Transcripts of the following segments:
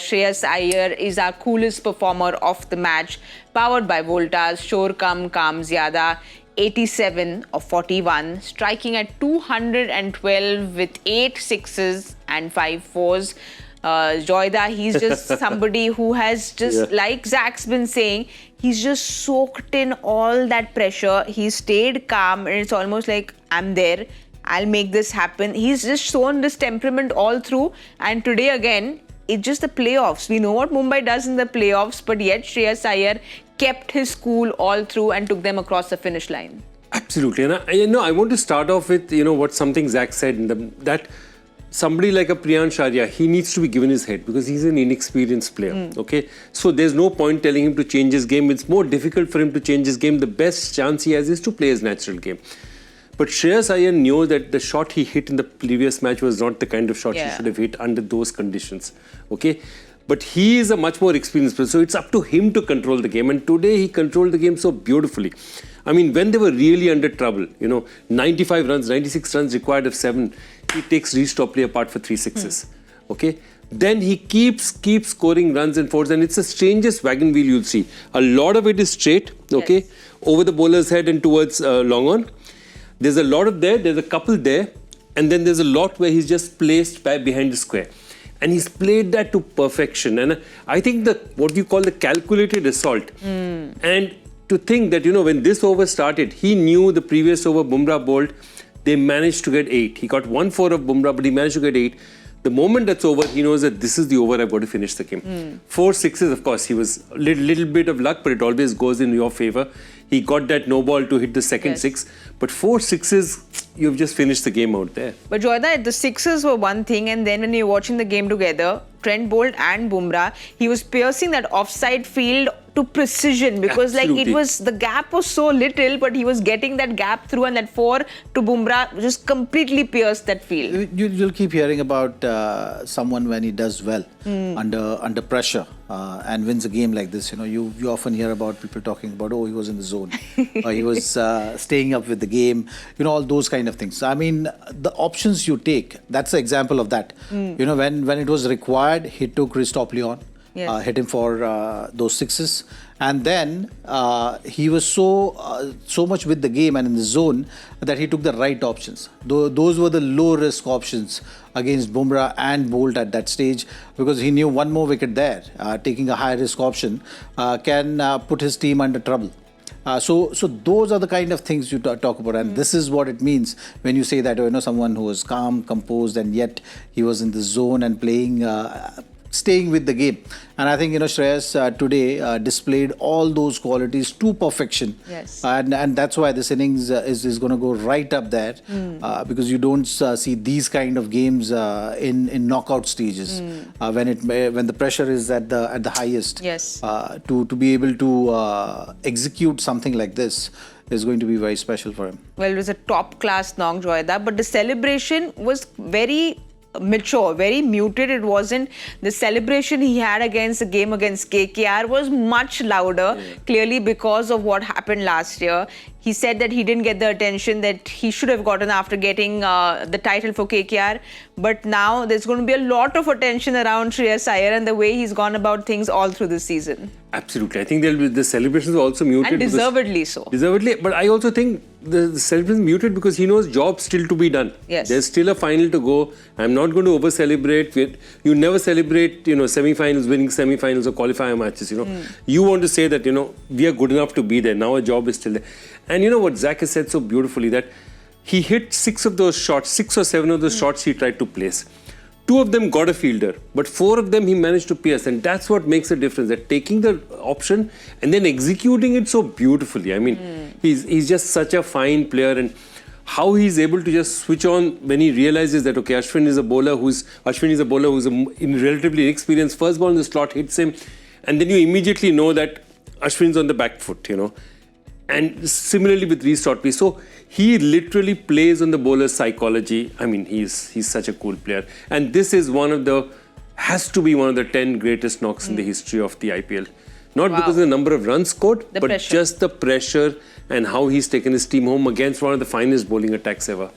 Shreyas Iyer is our coolest performer of the match, powered by Voltas. Shor Kam Zyada, 87 of 41, striking at 212 with 8 sixes and 5 fours. Joyda, he's just somebody who has just, like Zach's been saying, he's just soaked in all that pressure. He stayed calm and it's almost like, I'm there, I'll make this happen. He's just shown this temperament all through. And today again, it's just the playoffs. We know what Mumbai does in the playoffs, but yet Shreyas Iyer kept his cool all through and took them across the finish line. Absolutely. And I want to start off with, what something Zach said, that somebody like a Priyansh Arya, he needs to be given his head because he's an inexperienced player, okay? So there's no point telling him to change his game. It's more difficult for him to change his game. The best chance he has is to play his natural game. But Shreyas Iyer knew that the shot he hit in the previous match was not the kind of shot he should have hit under those conditions, okay? But he is a much more experienced player, so it's up to him to control the game. And today he controlled the game so beautifully. I mean, when they were really under trouble, 95 runs, 96 runs required of 7, he takes restop play apart for 3 sixes, okay? Then he keeps scoring runs and fours, and it's the strangest wagon wheel you'll see. A lot of it is straight, okay, over the bowler's head and towards long on. There's a lot of there's a couple there, and then there's a lot where he's just placed behind the square. And he's played that to perfection. And I think what you call the calculated assault. And to think that, when this over started, he knew the previous over Bumrah bowled, they managed to get 8. He got 1-4 of Bumrah, but he managed to get 8. The moment that's over, he knows that this is the over, I've got to finish the game. 4 sixes, of course, he was a little bit of luck, but it always goes in your favour. He got that no ball to hit the second 6. But 4 sixes, you've just finished the game out there. But Joyda, the sixes were one thing, and then when you're watching the game together, Trent bowled and Bumrah, he was piercing that offside field to precision because the gap was so little, but he was getting that gap through, and that 4 to Bumrah just completely pierced that field. You'll keep hearing about someone when he does well under pressure and wins a game like this. You often hear about people talking about, he was in the zone, or he was staying up with the game, all those kind of things. I mean, the options you take, that's the example of that. When it was required, he took Christophe Leon, hit him for those sixes, and then he was so much with the game and in the zone that he took the right options. Those were the low risk options against Bumrah and Bolt at that stage, because he knew one more wicket there, taking a high risk option can put his team under trouble. So those are the kind of things you talk about, and this is what it means when you say that someone who was calm, composed, and yet he was in the zone and playing, staying with the game. And I think Shreyas today displayed all those qualities to perfection. Yes. And that's why this innings is going to go right up there, because you don't see these kind of games in knockout stages when the pressure is at the highest. Yes. To be able to execute something like this is going to be very special for him. Well, it was a top-class knock, Joyda, but the celebration was very mature, very muted. It wasn't the celebration he had against the game against KKR was much louder, clearly because of what happened last year. He said that he didn't get the attention that he should have gotten after getting the title for KKR. But now there's going to be a lot of attention around Shreyas Iyer and the way he's gone about things all through the season. Absolutely. I think the celebrations are also muted. And deservedly so. Deservedly. But I also think the celebration muted because he knows job still to be done. Yes. There's still a final to go. I'm not going to over-celebrate. You never celebrate, semi-finals, winning semi-finals or qualifier matches, You want to say that, we are good enough to be there. Now our job is still there. And what Zach has said so beautifully, that he hit 6 of those shots, 6 or 7 of those shots he tried to place. 2 of them got a fielder, but 4 of them he managed to pierce. And that's what makes a difference, that taking the option and then executing it so beautifully. I mean, he's just such a fine player, and how he's able to just switch on when he realizes that, okay, Ashwin is a bowler who's relatively inexperienced. First ball in the slot hits him, and then you immediately know that Ashwin's on the back foot, And similarly with restart play. So he literally plays on the bowler's psychology. I mean, he's such a cool player. And this is has to be one of the 10 greatest knocks in the history of the IPL. Not because of the number of runs scored, but just the pressure and how he's taken his team home against one of the finest bowling attacks ever.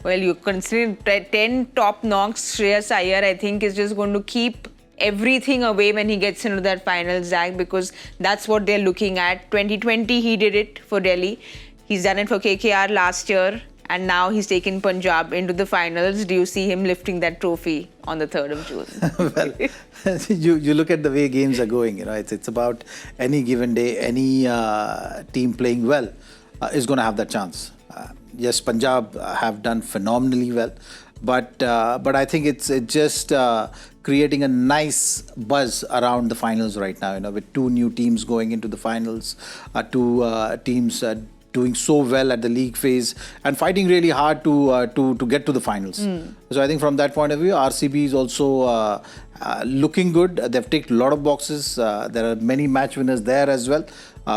Well, you consider 10 top knocks, Shreyas Iyer, I think, is just going to keep everything away when he gets into that final, Zach, because that's what they're looking at. 2020, he did it for Delhi. He's done it for KKR last year. And now he's taken Punjab into the finals. Do you see him lifting that trophy on the 3rd of June? Well, you look at the way games are going. It's about any given day, any team playing well is going to have that chance. Yes, Punjab have done phenomenally well, but I think it's just creating a nice buzz around the finals right now. With 2 new teams going into the finals, 2 teams doing so well at the league phase and fighting really hard to get to the finals. So I think from that point of view, RCB is also looking good. They've ticked a lot of boxes. There are many match winners there as well.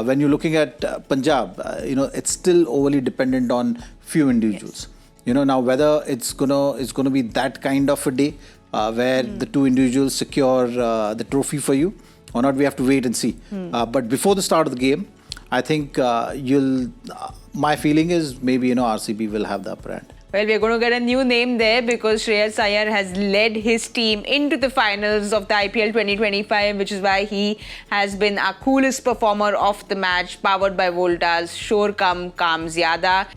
When you're looking at Punjab, it's still overly dependent on few individuals. Now whether it's gonna be that kind of a day where the 2 individuals secure the trophy for you or not, we have to wait and see. But before the start of the game, I think my feeling is maybe RCB will have the upper hand. Well, we're going to get a new name there because Shreyas Iyer has led his team into the finals of the IPL 2025, which is why he has been our coolest performer of the match, powered by Voltas. Shore kam, kaam zyada.